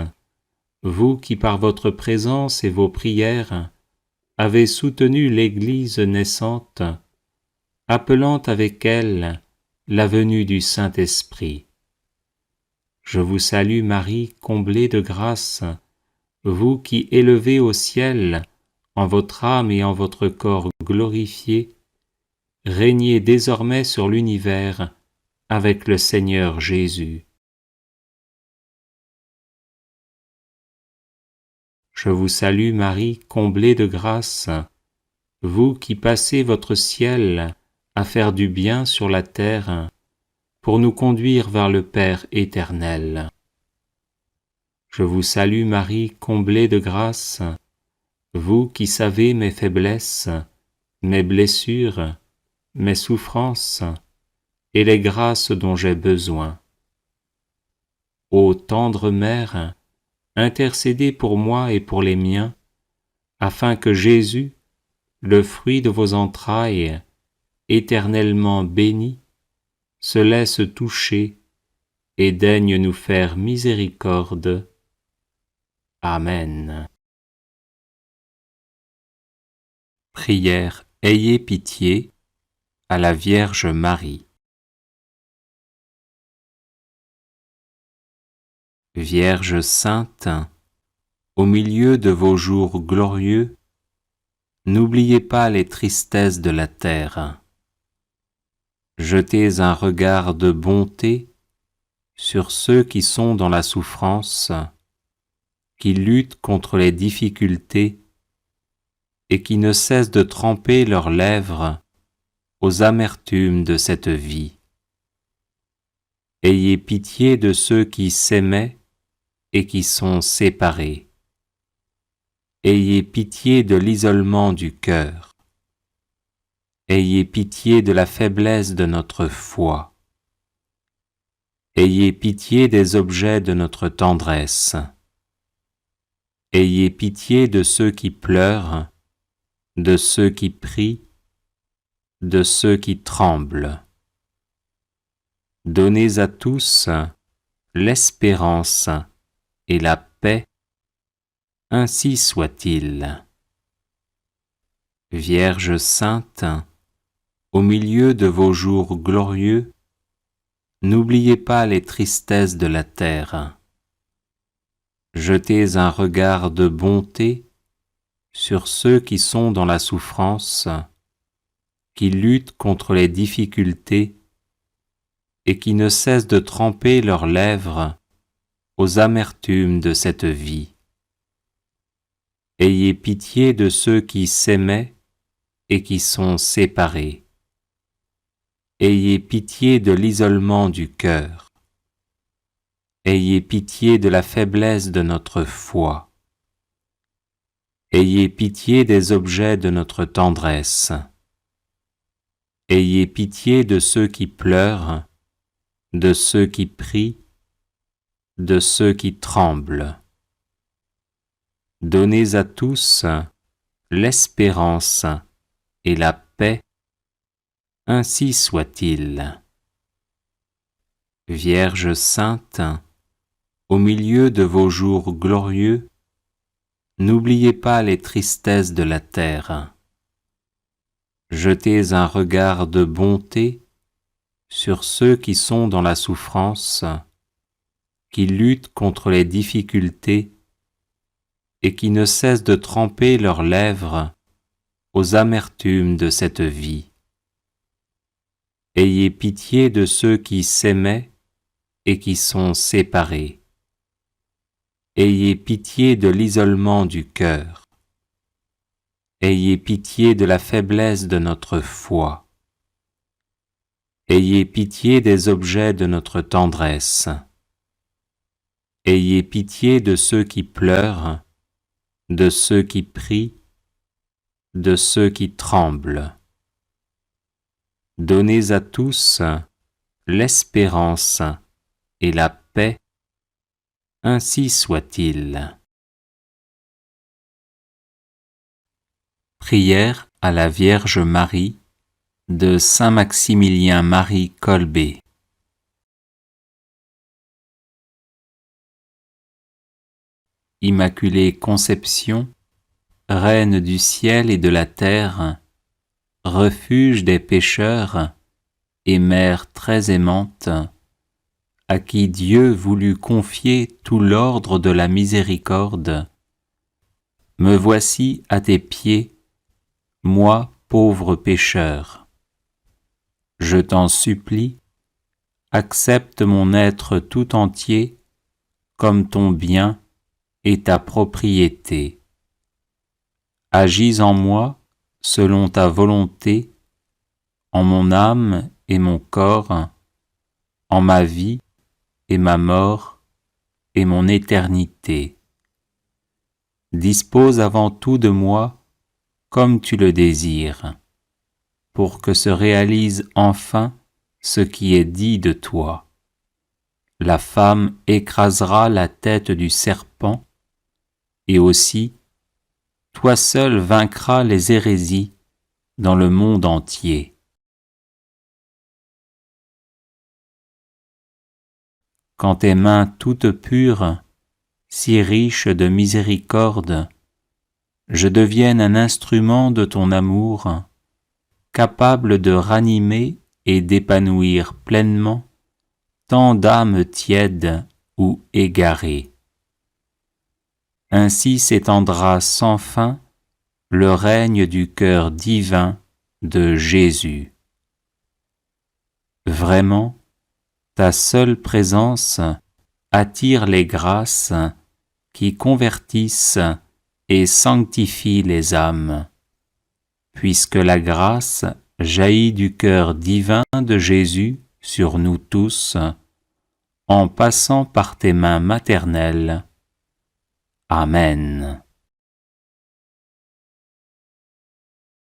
S1: vous qui par votre présence et vos prières avez soutenu l'Église naissante, appelant avec elle la venue du Saint-Esprit. Je vous salue Marie, comblée de grâce, vous qui élevez au ciel, en votre âme et en votre corps glorifiés, régnez désormais sur l'univers avec le Seigneur Jésus. Je vous salue Marie, comblée de grâce, vous qui passez votre ciel à faire du bien sur la terre, pour nous conduire vers le Père éternel. Je vous salue Marie, comblée de grâce, vous qui savez mes faiblesses, mes blessures, mes souffrances et les grâces dont j'ai besoin. Ô tendre Mère, intercédez pour moi et pour les miens, afin que Jésus, le fruit de vos entrailles, éternellement béni, se laisse toucher et daigne nous faire miséricorde. Amen. Prière, ayez pitié à la Vierge Marie. Vierge sainte, au milieu de vos jours glorieux, n'oubliez pas les tristesses de la terre. Jetez un regard de bonté sur ceux qui sont dans la souffrance, qui luttent contre les difficultés et qui ne cessent de tremper leurs lèvres aux amertumes de cette vie. Ayez pitié de ceux qui s'aimaient et qui sont séparés. Ayez pitié de l'isolement du cœur. Ayez pitié de la faiblesse de notre foi. Ayez pitié des objets de notre tendresse. Ayez pitié de ceux qui pleurent, de ceux qui prient, de ceux qui tremblent. Donnez à tous l'espérance et la paix, ainsi soit-il. Vierge sainte, au milieu de vos jours glorieux, n'oubliez pas les tristesses de la terre. Jetez un regard de bonté sur ceux qui sont dans la souffrance, qui luttent contre les difficultés et qui ne cessent de tremper leurs lèvres aux amertumes de cette vie. Ayez pitié de ceux qui s'aimaient et qui sont séparés. Ayez pitié de l'isolement du cœur. Ayez pitié de la faiblesse de notre foi. Ayez pitié des objets de notre tendresse. Ayez pitié de ceux qui pleurent, de ceux qui prient, de ceux qui tremblent. Donnez à tous l'espérance et la paix, ainsi soit-il. Vierge sainte, au milieu de vos jours glorieux, n'oubliez pas les tristesses de la terre. Jetez un regard de bonté sur ceux qui sont dans la souffrance, qui luttent contre les difficultés et qui ne cessent de tremper leurs lèvres aux amertumes de cette vie. Ayez pitié de ceux qui s'aimaient et qui sont séparés. Ayez pitié de l'isolement du cœur. Ayez pitié de la faiblesse de notre foi. Ayez pitié des objets de notre tendresse. Ayez pitié de ceux qui pleurent, de ceux qui prient, de ceux qui tremblent. Donnez à tous l'espérance et la paix, ainsi soit-il. Prière à la Vierge Marie de Saint Maximilien Marie Kolbe. Immaculée Conception, Reine du ciel et de la terre, refuge des pécheurs et mère très aimante, à qui Dieu voulut confier tout l'ordre de la miséricorde, me voici à tes pieds, moi pauvre pécheur. Je t'en supplie, accepte mon être tout entier comme ton bien et ta propriété. Agis en moi selon ta volonté, en mon âme et mon corps, en ma vie et ma mort et mon éternité. Dispose avant tout de moi comme tu le désires, pour que se réalise enfin ce qui est dit de toi. La femme écrasera la tête du serpent, et aussi, toi seul vaincras les hérésies dans le monde entier. Quand tes mains toutes pures, si riches de miséricorde, je devienne un instrument de ton amour, capable de ranimer et d'épanouir pleinement tant d'âmes tièdes ou égarées. Ainsi s'étendra sans fin le règne du cœur divin de Jésus. Vraiment, ta seule présence attire les grâces qui convertissent et sanctifient les âmes, puisque la grâce jaillit du cœur divin de Jésus sur nous tous, en passant par tes mains maternelles. Amen.